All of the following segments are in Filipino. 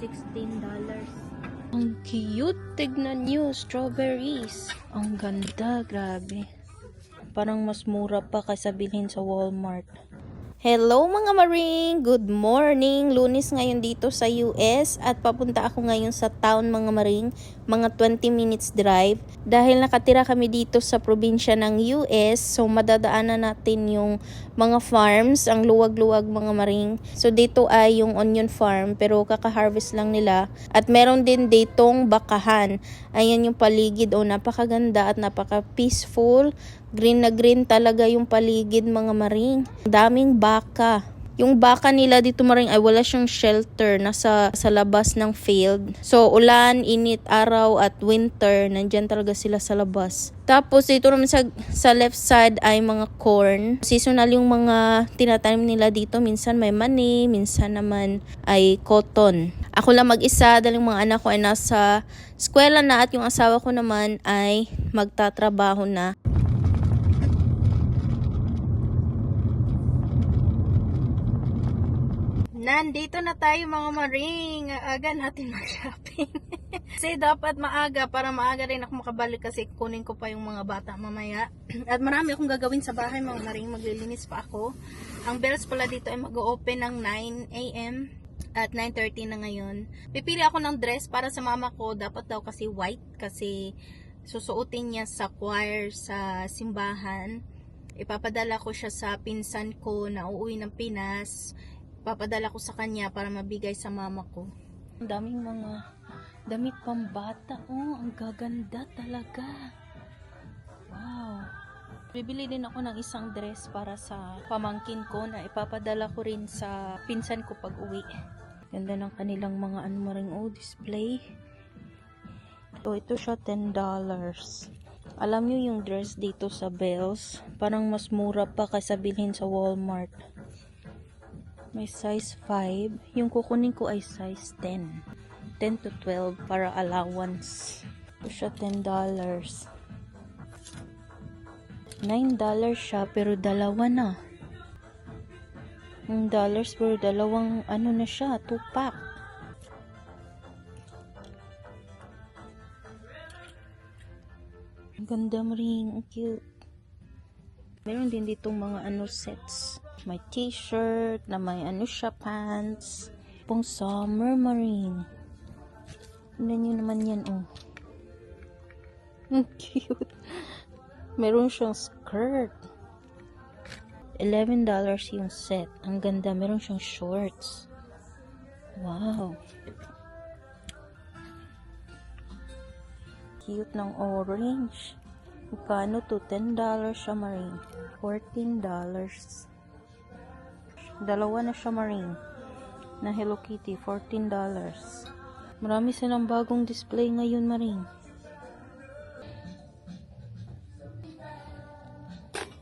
$16. Ang cute. Tignan nyo, strawberries. Ang ganda, grabe. Parang mas mura pa kaysa bilhin sa Walmart. Hello mga maring! Good morning! Lunes ngayon dito sa US at papunta ako ngayon sa town mga maring, mga 20 minutes drive. Dahil nakatira kami dito sa probinsya ng US, so madadaanan natin yung mga farms, ang luwag-luwag mga maring. So dito ay yung onion farm pero kaka-harvest lang nila. At meron din ditong bakahan. Ayan yung paligid, napakaganda at napaka-peaceful. Green na green talaga yung paligid mga maring. Daming baka. Yung baka nila dito maring ay wala siyang shelter. Nasa sa labas ng field. So ulan, init, araw at winter. Nandyan talaga sila sa labas. Tapos dito naman sa left side ay mga corn. Seasonal yung mga tinatanim nila dito. Minsan may mani, minsan naman ay cotton. Ako lang mag-isa dahil yung mga anak ko ay nasa eskwela na at yung asawa ko naman ay magtatrabaho na. Nandito na tayo mga maring. Aga natin mag-shopping. Kasi dapat maaga para maaga rin ako makabalik kasi kunin ko pa yung mga bata mamaya. At marami akong gagawin sa bahay mga maring. Maglilinis pa ako. Ang bells pala dito ay mag-open ng 9 AM at 9:30 na ngayon. Pipili ako ng dress para sa mama ko. Dapat daw kasi white kasi susuotin niya sa choir sa simbahan. Ipapadala ko siya sa pinsan ko na uuwi ng Pinas. Papadala ko sa kanya para mabigay sa mama ko. Ang daming mga damit pambata. Ang gaganda talaga. Wow. Bibili din ako ng isang dress para sa pamangkin ko na ipapadala ko rin sa pinsan ko pag uwi. Ganda ng kanilang mga maring display. Ito siya $10. Alam nyo yung dress dito sa Bells, parang mas mura pa kaysa bilhin sa Walmart. May size 5. Yung kukunin ko ay size 10. 10 to 12 para allowance. Ito siya $10. $9 siya pero dalawa na. $9 pero dalawang na siya, 2-pack. Ang ganda ring, ang cute. Meron din ditong mga sets. May t-shirt na may siya, pants. Pang summer marine. Tignan nyo naman yan, Ang cute. Meron siyang skirt. $11 yung set. Ang ganda. Meron siyang shorts. Wow. Cute ng orange. Magkano to? $10 siya marine. $14. Dalawa na siya maring na Hello Kitty, $14. Marami silang bagong display ngayon maring.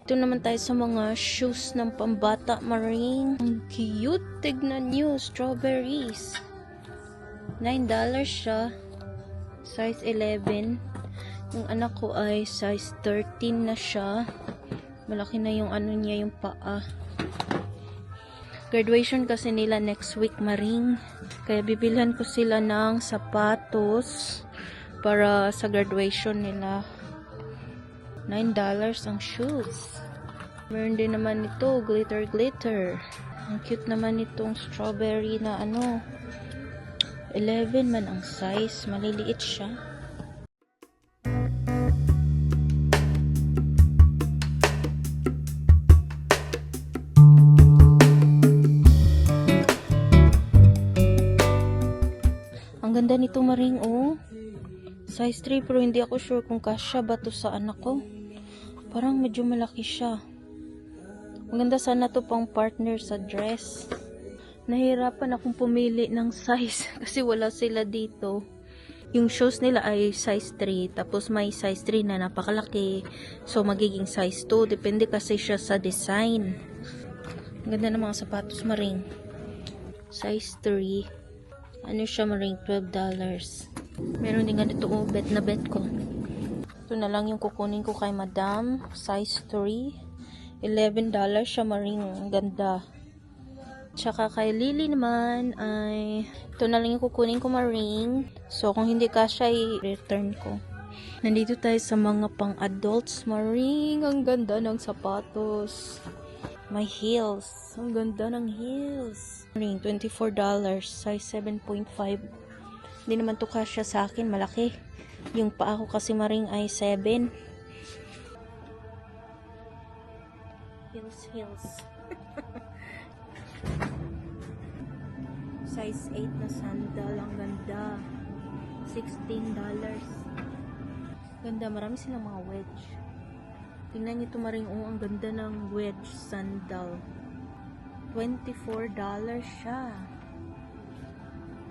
Ito naman tayo sa mga shoes ng pambata maring. Ang cute, tignan nyo, strawberries. $9 siya, size 11. Yung anak ko ay size 13 na siya. Malaki na yung niya, yung paa. Graduation kasi nila next week maring. Kaya bibilhan ko sila ng sapatos para sa graduation nila. $9 ang shoes. Meron din naman ito, glitter. Ang cute naman itong strawberry na 11 man ang size. Maliliit siya. Ang ganda nito maring size 3 pero hindi ako sure kung kasya ba to sa anak ko. Parang medyo malaki siya. Maganda sana to pang partner sa dress. Nahirapan akong pumili ng size kasi wala sila dito. Yung shoes nila ay size 3 tapos may size 3 na napakalaki. So magiging size 2 depende kasi siya sa design. Ang ganda ng mga sapatos maring. Size 3. Siya maring $12. Meron din ganito bet na bet ko. Ito na lang yung kukunin ko kay madam. Size 3. $11 siya maring. Ang ganda. Tsaka kay Lily naman ay ito na lang yung kukunin ko maring. So kung hindi kasya i-return ko. Nandito tayo sa mga pang-adults maring. Ang ganda ng sapatos. May heels. Ang ganda ng heels. Maring, $24. Size 7.5. Hindi naman to kasya sa akin. Malaki. Yung paa ko kasi maring ay 7. Heels. Size 8 na sandal. Ang ganda. $16. Ganda. Marami silang mga wedge. Tingnan nyo ito maring. Oh, ang ganda ng wedge sandal. $24 siya.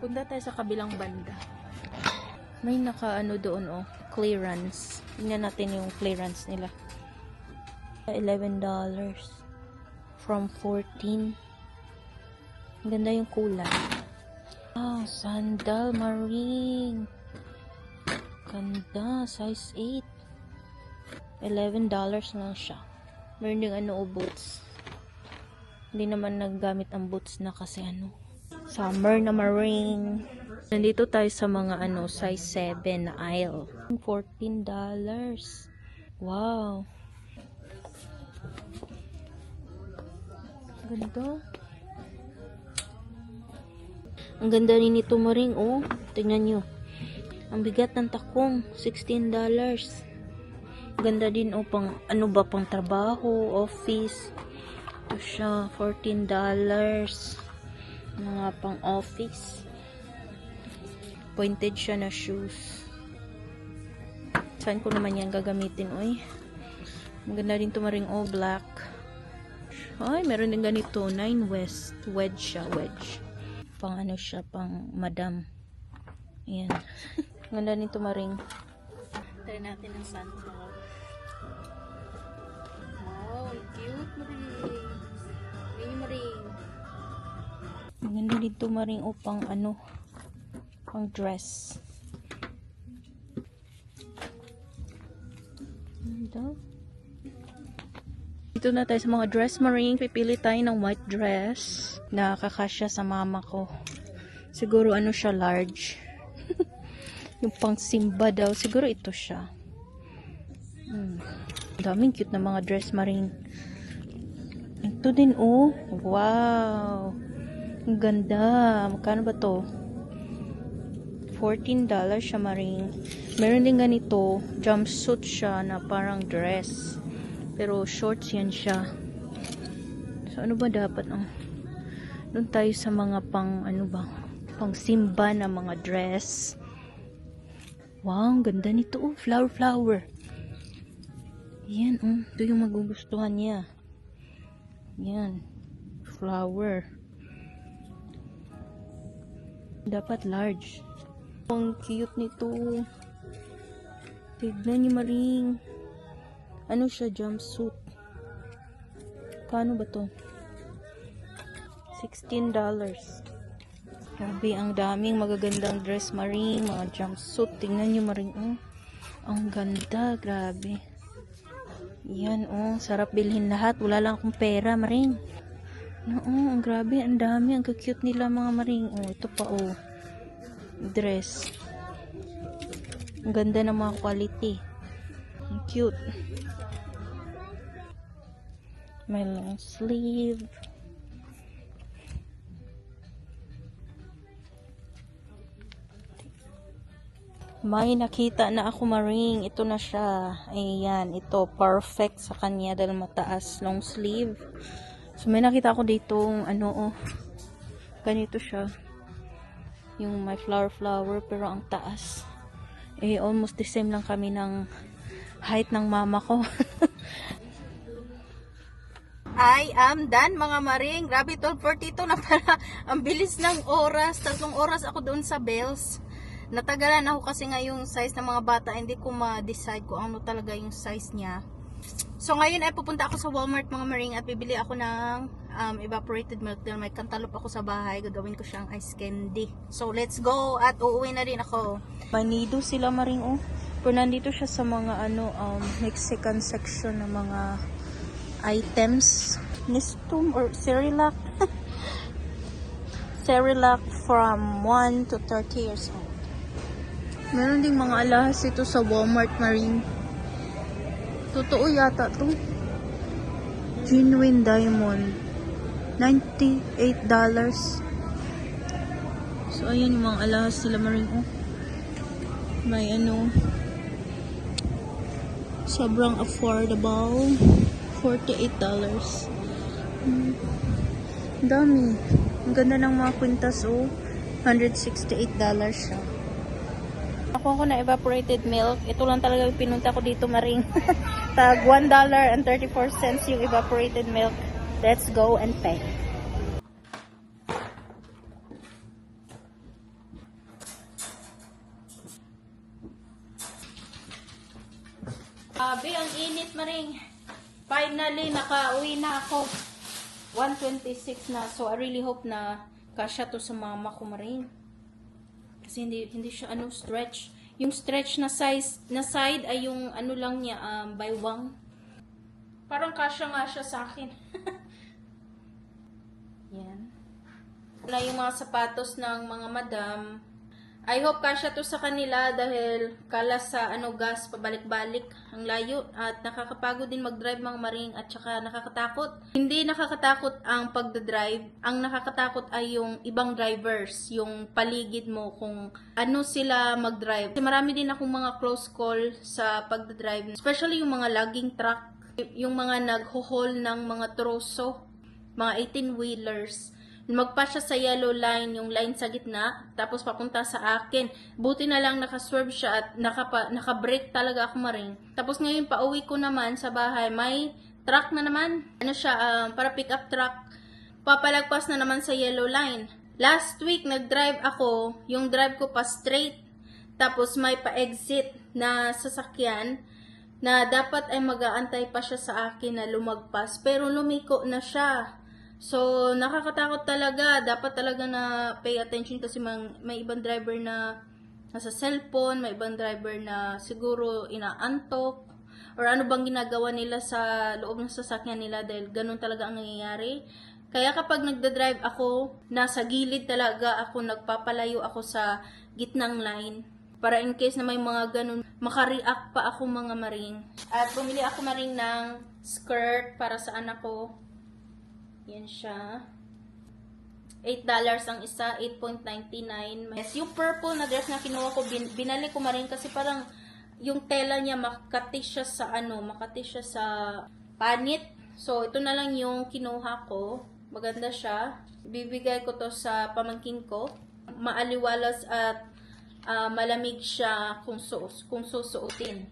Punta tayo sa kabilang banda. May naka-ano doon, oh. Clearance. Tingnan natin yung clearance nila. $11. From 14. Ang ganda yung kulay. Ah, sandal maring. Ganda. Size 8. $11 lang siya. Meron yung ano, boots. Hindi naman naggamit ang boots na kasi ano. Summer na maring. Nandito tayo sa mga ano, size 7 na aisle. $14. Wow. Ganda. Ang ganda rin ito maring, oh. Tingnan nyo. Ang bigat ng takong, $16. Ganda din, oh, pang, ano ba, pang trabaho, office. Ito siya, $14. Mga pang office. Pointed siya na shoes. Saan ko naman yan gagamitin, oy? Maganda din ito maring, oh, black. Ay, meron din ganito, 9 West. Wedge siya, wedge. Pang ano siya, pang madam. Ayan. Ganda nito maring. Try natin ang sandal. Wow, cute maring. Mini maring. Maganda dito maring upang ano, pang dress. Ganda. Dito na tayo sa mga dress maring. Pipili tayo ng white dress na kakasya sa mama ko. Siguro ano siya, large. Yung pang simba daw. Siguro ito siya. Daming cute na mga dress maring. Ito din, oh. Wow. Ang ganda. Magkano ba to? $14 siya maring. Meron din ganito. Jumpsuit siya na parang dress. Pero shorts yan siya. So ano ba dapat? Doon tayo sa mga pang ano ba? Pang simba na mga dress. Wow, ang ganda nito. Oh, flower. Yan, oh. Ito yung magugustuhan niya. Yan. Flower. Dapat large. Ang cute nito. Tignan niyo maring. Ano siya, jumpsuit. Kano ba to? $16. Grabe, ang daming magagandang dress maring, mga jumpsuit. Tingnan nyo maring, oh. Ang ganda, grabe. Yan, oh. Sarap bilhin lahat. Wala lang akong pera maring. No, oh, ang grabe, ang dami. Ang cute nila mga maring. Oh, ito pa, oh. Dress. Ang ganda ng mga quality. Ang cute. May long sleeve. May nakita na ako maring. Ito na siya. Ayan. Ito. Perfect sa kanya dahil mataas. Long sleeve. So may nakita ako dito. Ano, oh. Ganito siya. Yung may flower pero ang taas. Almost the same lang kami ng height ng mama ko. I am done mga maring. Grabe, 12:42 na pala. Ang bilis ng oras. 3 oras ako doon sa Bells. Natagalan ako kasi nga yung size ng mga bata. Hindi ko ma-decide kung ano talaga yung size niya. So ngayon ay pupunta ako sa Walmart mga maring at bibili ako ng evaporated milk dahil may cantaloupe ako sa bahay. Gagawin ko siyang ice candy. So let's go at uuwi na rin ako. Manido sila maring, oh. Pero nandito siya sa mga ano Mexican section ng mga items. Nestum or Cerelac. Cerelac from 1 to 30 years old. Meron ding mga alahas ito sa Walmart Marine. Totoo yata to. Genuine diamond. $98. So, ayan yung mga alahas nila Marine. Oh. May ano. Sobrang affordable. $48. Dami. Ang ganda ng mga kwintas, oh. $168 siya. Ako na evaporated milk. Ito lang talaga yung pinunta ko dito, Maring. Tag $1.34 yung evaporated milk. Let's go and pay. Abi, ang init, Maring. Finally, nakauwi na ako. 1:26 na. So, I really hope na kasya to sa mama ko, Maring. Kasi hindi siya stretch. Yung stretch na size na side ay yung ano lang niya, baywang. Parang kasya nga siya sa akin. Yan. Wala yung mga sapatos ng mga madam. I hope kasya to sa kanila dahil kala sa gas pabalik-balik ang layo at nakakapagod din mag-drive mga Maring at saka nakakatakot. Hindi nakakatakot ang pagdadrive, ang nakakatakot ay yung ibang drivers, yung paligid mo kung ano sila mag-drive. Kasi marami din akong mga close call sa pagdadrive, especially yung mga logging truck, yung mga nagho-haul ng mga troso, mga 18-wheelers. Magpa siya sa yellow line, yung line sa gitna, tapos papunta sa akin. Buti na lang nakaswerve siya at naka-brake talaga ako Maring. Tapos ngayon pauwi ko naman sa bahay, may truck na naman. Ano siya, para pick up truck. Papalagpas na naman sa yellow line. Last week, nag-drive ako, yung drive ko pa straight. Tapos may pa-exit na sasakyan na dapat ay mag-aantay pa siya sa akin na lumagpas. Pero lumiko na siya. So, nakakatakot talaga. Dapat talaga na pay attention kasi may ibang driver na nasa cellphone, may ibang driver na siguro inaantok, or ano bang ginagawa nila sa loob ng sasakyan nila dahil ganun talaga ang nangyayari. Kaya kapag nagda-drive ako, nasa gilid talaga ako, nagpapalayo ako sa gitnang line. Para in case na may mga ganun, makareact pa ako mga Maring. At bumili ako Maring ng skirt para sa anak ko. Yan siya. $8 ang isa, 8.99. Yes, yung purple na dress na kinuha ko, binali ko Maring kasi parang yung tela niya makati siya sa makati siya sa panit. So, ito na lang yung kinuha ko. Maganda siya. Bibigay ko to sa pamangkin ko. Maaliwalas at malamig siya kung susuotin.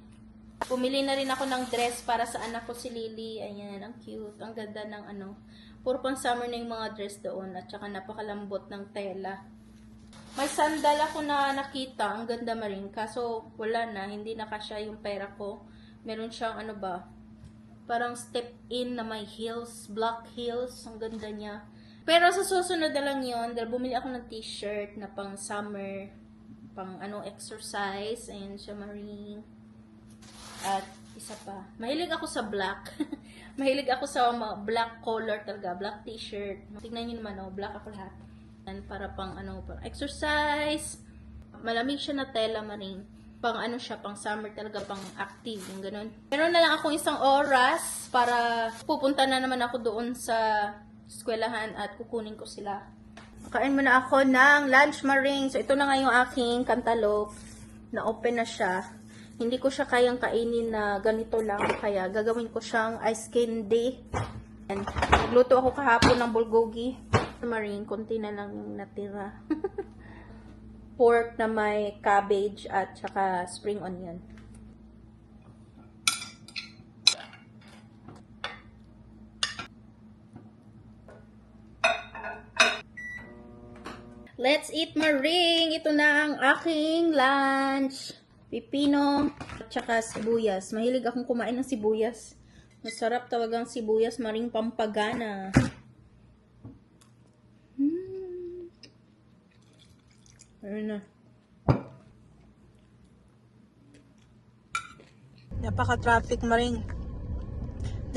Pumili na rin ako ng dress para sa anak ko si Lily. Ayan, ang cute. Ang ganda ng puro pang summer na yung mga dress doon at saka napakalambot ng tela. May sandal ako na nakita, ang ganda Maring, kaso wala na, hindi na kasya yung pera ko. Meron siyang parang step in na may heels, black heels, ang ganda niya. Pero sa susunod na lang yun, dahil bumili ako ng t-shirt na pang summer, pang exercise, ayan siya Maring. At isa pa, mahilig ako sa black. Mahilig ako sa black color talaga, black t-shirt. Tingnan niyo naman, black ako lahat. And para pang pang exercise. Malamig siya na tela Maring. Pang siya, pang summer talaga, pang active, yung ganun. Meron na lang akong isang oras para pupunta na naman ako doon sa eskwelahan at kukunin ko sila. Kain muna ako ng lunch Maring. So ito na nga yung aking cantaloupe. Na-open na siya. Hindi ko siya kayang kainin na ganito lang, kaya gagawin ko siyang ice candy. And nagluto ako kahapon ng bulgogi. Maring, konti na lang yung natira. Pork na may cabbage at saka spring onion. Let's eat Maring! Ito na ang aking lunch. Pipino at saka sibuyas. Mahilig akong kumain ng sibuyas. Masarap talagang sibuyas Maring, pampagana. Ayun na. Napaka-traffic Maring.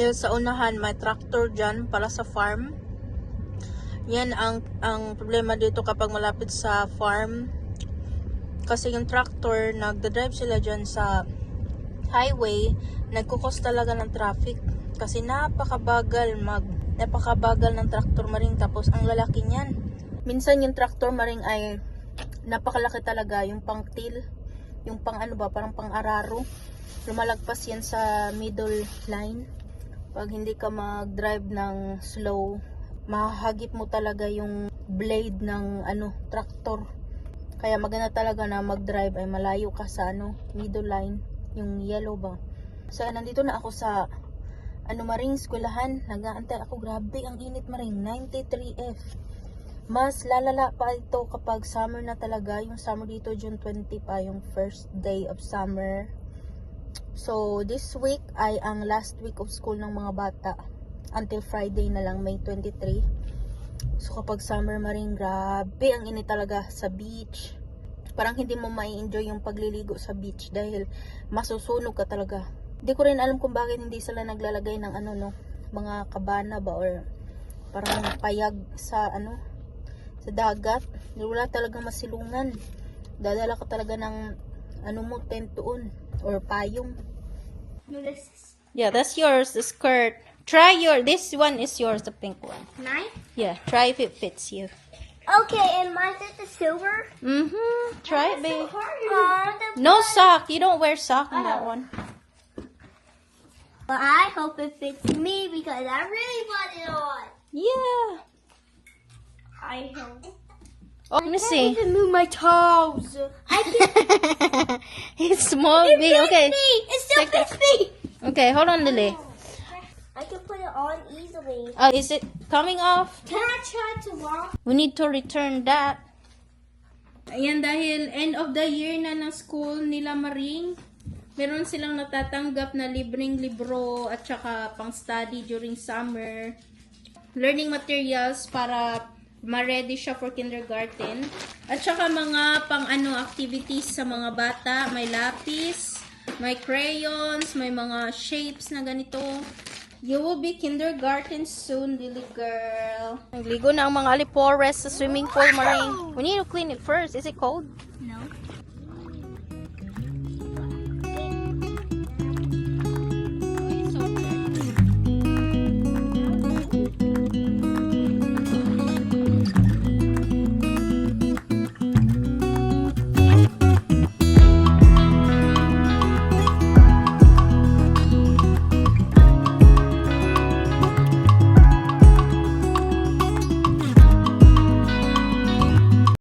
Dahil sa unahan may tractor dyan para sa farm. Yan ang problema dito kapag malapit sa farm. Kasi yung tractor, nagda-drive sila dyan sa highway, nagkukos talaga ng traffic. Kasi napakabagal ng tractor maring, tapos ang lalaki niyan. Minsan yung tractor maring ay napakalaki talaga, yung pang till, yung pang ano ba, parang pang araro. Lumalagpas yan sa middle line. Pag hindi ka mag-drive ng slow, mahagip mo talaga yung blade ng tractor. Kaya maganda talaga na mag-drive ay malayo ka sa middle line, yung yellow ba. So nandito na ako sa maring eskwelahan. Nag-aantay ako. Grabe ang init maring, 93F. Mas lalala pa ito kapag summer na talaga. Yung summer dito June 20 pa yung first day of summer. So this week ay ang last week of school ng mga bata. Until Friday na lang, May 23. So kapag summer maring, grabe ang init talaga sa beach. Parang hindi mo mai-enjoy yung pagliligo sa beach dahil masusunog ka talaga. Hindi ko rin alam kung bakit hindi sila naglalagay ng mga kabana ba or parang payag sa sa dagat. Wala talagang masilungan. Dadala ka talaga ng tent doon or payong. Yeah, that's yours, the skirt. Try this one is yours, the pink one. Mine? Yeah, try if it fits you. Okay, and mine's at the silver. Try it, babe. The No sock. You don't wear sock on that one. But I hope it fits me because I really want it on. Yeah. I hope. Oh, let me see. even move my toes. I can. It's small, big. Okay. It still Take fits me. Okay, hold on, Lily. I can put it on easily. Is it coming off? Can I try tomorrow? We need to return that. Ayan, dahil end of the year na ng school nila Maring, meron silang natatanggap na libreng libro at saka pang study during summer. Learning materials para ma-ready siya for kindergarten. At saka mga pang activities sa mga bata. May lapis, may crayons, may mga shapes na ganito. You will be kindergarten soon, little girl. Nagligo na ang mga alipores sa swimming pool, Maring. We need to clean it first. Is it cold? No.